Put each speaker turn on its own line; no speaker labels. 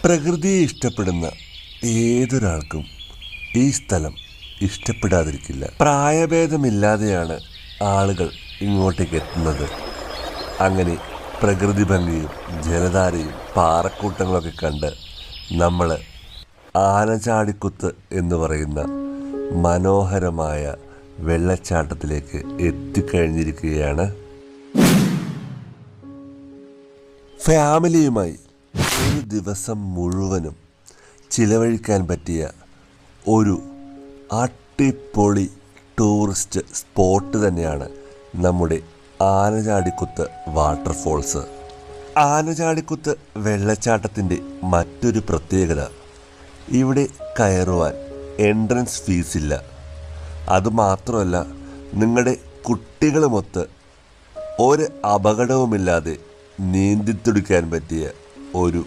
പ്രകൃതിയെ ഇഷ്ടപ്പെടുന്ന ഏതൊരാൾക്കും ഈ സ്ഥലം ഇഷ്ടപ്പെടാതിരിക്കില്ല. പ്രായഭേദമില്ലാതെയാണ് ആളുകൾ ഇങ്ങോട്ടേക്ക് എത്തുന്നത്. അങ്ങനെ പ്രകൃതി ഭംഗിയും ജലധാരയും പാറക്കൂട്ടങ്ങളൊക്കെ കണ്ട് നമ്മൾ ആനചാടിക്കുത്ത് എന്ന് പറയുന്ന മനോഹരമായ വെള്ളച്ചാട്ടത്തിലേക്ക് എത്തിക്കഴിഞ്ഞിരിക്കുകയാണ്. ഫാമിലിയുമായി ഒരു ദിവസം മുഴുവനും ചിലവഴിക്കാൻ പറ്റിയ ഒരു അടിപൊളി ടൂറിസ്റ്റ് സ്പോട്ട് തന്നെയാണ് നമ്മുടെ ആനചാടിക്കുത്ത് വാട്ടർഫോൾസ്. ആനചാടിക്കുത്ത് വെള്ളച്ചാട്ടത്തിൻ്റെ മറ്റൊരു പ്രത്യേകത, ഇവിടെ കയറുവാൻ എൻട്രൻസ് ഫീസില്ല. അതുമാത്രമല്ല, നിങ്ങളുടെ കുട്ടികളുമൊത്ത് ഒരു അപകടവുമില്ലാതെ നീന്തിത്തുടിക്കാൻ പറ്റിയ ഒരു